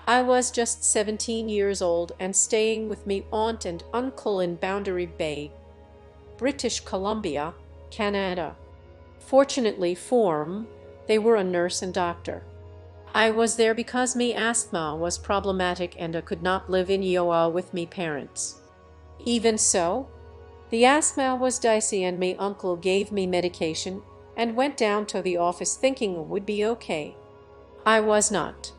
I was just 17 years old and staying with me aunt and uncle in Boundary Bay, British Columbia, Canada. Fortunately for 'em, they were a nurse and doctor. I was there because me asthma was problematic and I could not live in Iowa with me parents. Even so, the asthma was dicey and me uncle gave me medication and went down to the office thinking it would be okay. I was not.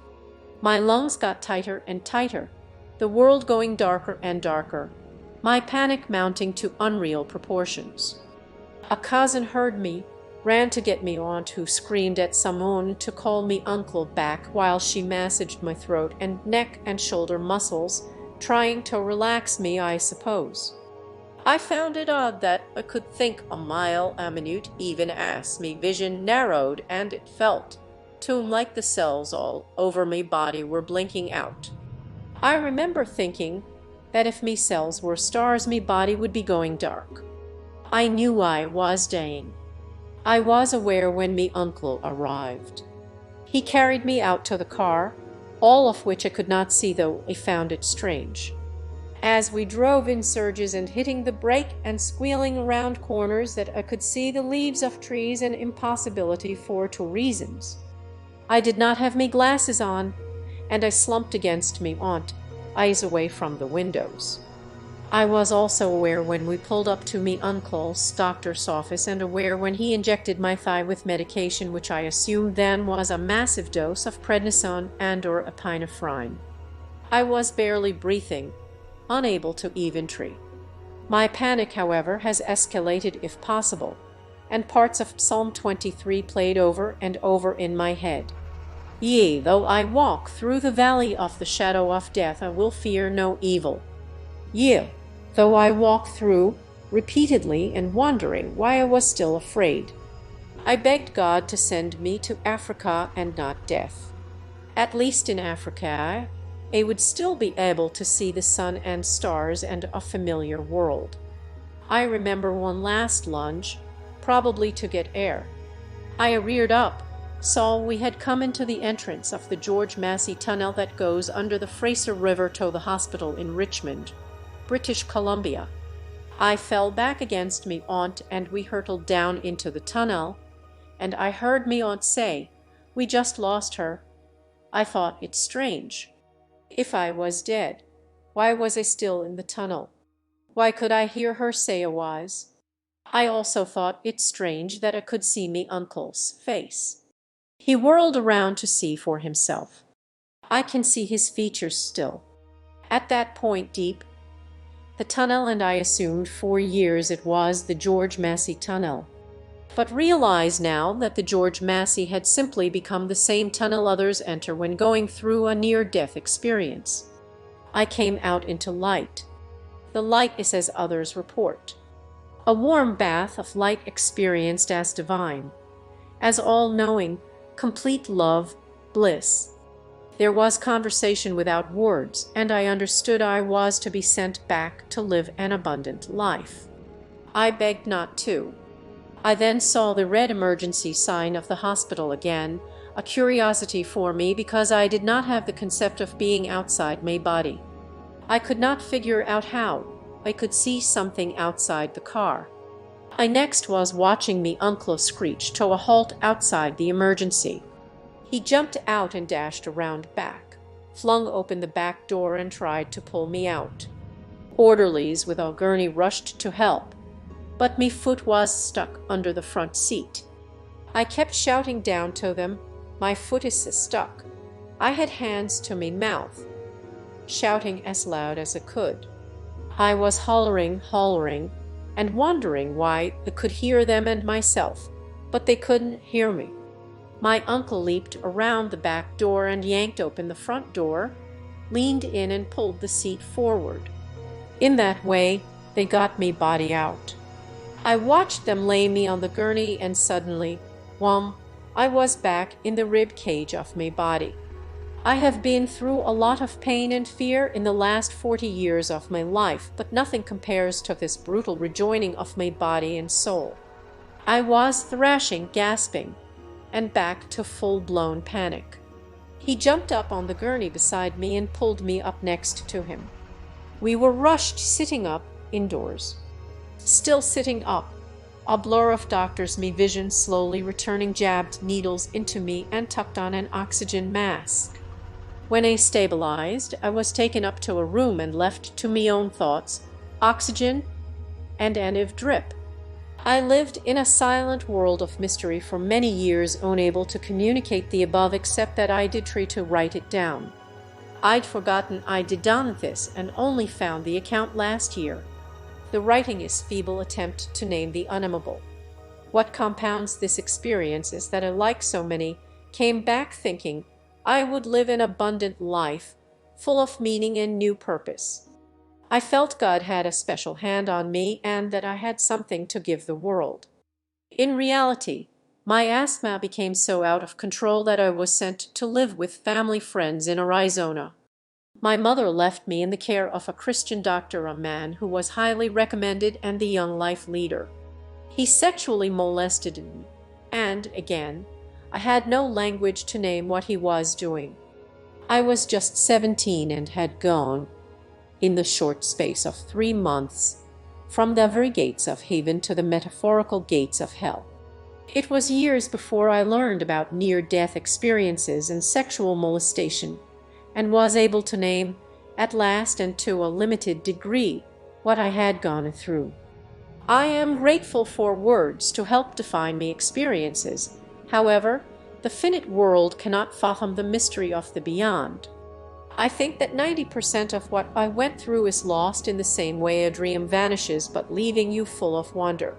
My lungs got tighter and tighter, the world going darker and darker, my panic mounting to unreal proportions. A cousin heard me, ran to get me aunt who screamed at someone to call me uncle back while she massaged my throat and neck and shoulder muscles, trying to relax me, I suppose. I found it odd that I could think a mile a minute even as me vision narrowed, and it felt to like the cells all over me body were blinking out. I remember thinking that if me cells were stars me body would be going dark. I knew I was dying. I was aware when me uncle arrived. He carried me out to the car, all of which I could not see, though I found it strange. As we drove in surges and hitting the brake and squealing around corners that I could see the leaves of trees and impossibility for 2 reasons. I did not have me glasses on, and I slumped against me aunt, eyes away from the windows. I was also aware when we pulled up to me uncle's doctor's office, and aware when he injected my thigh with medication which I assumed then was a massive dose of prednisone and or epinephrine. I was barely breathing, unable to even tree. My panic, however, has escalated if possible, and parts of Psalm 23 played over and over in my head. Yea, though I walk through the valley of the shadow of death, I will fear no evil. Yea, though I walk through, repeatedly, and wondering why I was still afraid. I begged God to send me to Africa and not death. At least in Africa, I would still be able to see the sun and stars and a familiar world. I remember one last lunge, probably to get air. I reared up, saw we had come into the entrance of the George Massey Tunnel that goes under the Fraser River to the hospital in Richmond, British Columbia. I fell back against me aunt and we hurtled down into the tunnel, and I heard me aunt say, "We just lost her." I thought it strange. If I was dead, why was I still in the tunnel? Why could I hear her say I was? I also thought it strange that I could see me uncle's face. He whirled around to see for himself. I can see his features still. At that point deep the tunnel, and I assumed for years it was the George Massey Tunnel, but realize now that the George Massey had simply become the same tunnel others enter when going through a near-death experience. I came out into light. The light is as others report. A warm bath of light experienced as divine, as all-knowing, complete love, bliss. There was conversation without words, and I understood I was to be sent back to live an abundant life. I begged not to. I then saw the red emergency sign of the hospital again, a curiosity for me because I did not have the concept of being outside my body. I could not figure out how I could see something outside the car. I next was watching me uncle screech to a halt outside the emergency. He jumped out and dashed around back, flung open the back door and tried to pull me out. Orderlies with a gurney rushed to help, but me foot was stuck under the front seat. I kept shouting down to them, "My foot is stuck." I had hands to me mouth, shouting as loud as I could. I was hollering, and wondering why I could hear them and myself, but they couldn't hear me. My uncle leaped around the back door and yanked open the front door, leaned in and pulled the seat forward. In that way, they got me body out. I watched them lay me on the gurney, and suddenly, wham, I was back in the rib cage of my body. I have been through a lot of pain and fear in the last 40 years of my life, but nothing compares to this brutal rejoining of my body and soul. I was thrashing, gasping, and back to full-blown panic. He jumped up on the gurney beside me and pulled me up next to him. We were rushed sitting up, indoors. Still sitting up, a blur of doctor's me vision slowly returning, jabbed needles into me and tucked on an oxygen mask. When I stabilized, I was taken up to a room and left to me own thoughts, oxygen, and an IV drip. I lived in a silent world of mystery for many years, unable to communicate the above except that I did try to write it down. I'd forgotten I did done this and only found the account last year. The writing is feeble attempt to name the unknowable. What compounds this experience is that I, like so many, came back thinking I would live an abundant life, full of meaning and new purpose. I felt God had a special hand on me and that I had something to give the world. In reality, my asthma became so out of control that I was sent to live with family friends in Arizona. My mother left me in the care of a Christian doctor, a man who was highly recommended and the young life leader. He sexually molested me, and, again, I had no language to name what he was doing. I was just 17 and had gone, in the short space of 3 months, from the very gates of heaven to the metaphorical gates of hell. It was years before I learned about near-death experiences and sexual molestation, and was able to name, at last and to a limited degree, what I had gone through. I am grateful for words to help define me experiences. However, the finite world cannot fathom the mystery of the beyond. I think that 90% of what I went through is lost in the same way a dream vanishes, but leaving you full of wonder.